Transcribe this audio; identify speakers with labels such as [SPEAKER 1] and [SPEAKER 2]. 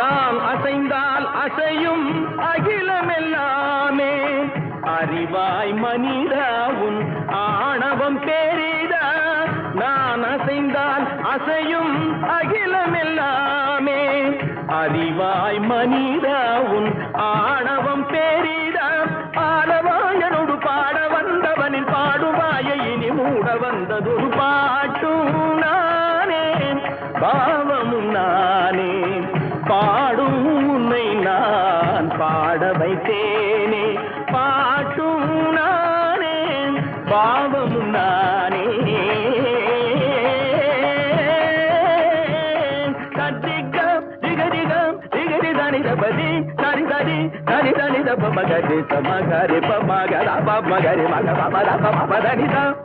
[SPEAKER 1] நான் அசைந்தால் அசையும் அகிலமெல்லாமே அறிவாய் மனிதாவும் ஆணவம் பெரிதா நான் அசைந்தால் அசையும் அகிலமெல்லாமே அறிவாய் மனிதாவும் ஆணவம் பெரிதா ஆடவாயனோடு பாட வந்தவனின் பாடுவாய இனி மூட வந்ததொரு பாட்டும் நானே பாவமும் நானே பாடும் உன்னை நான் பாட வைத்தேனே பாட்டும் நானே பாவமும் நானே சத்திகம் திகதிகம் திகதி தனி தபதி தனி தனி தனி தனி தப மகரி சமகரி பமகர பமகரி மக பமர பம தனிதம்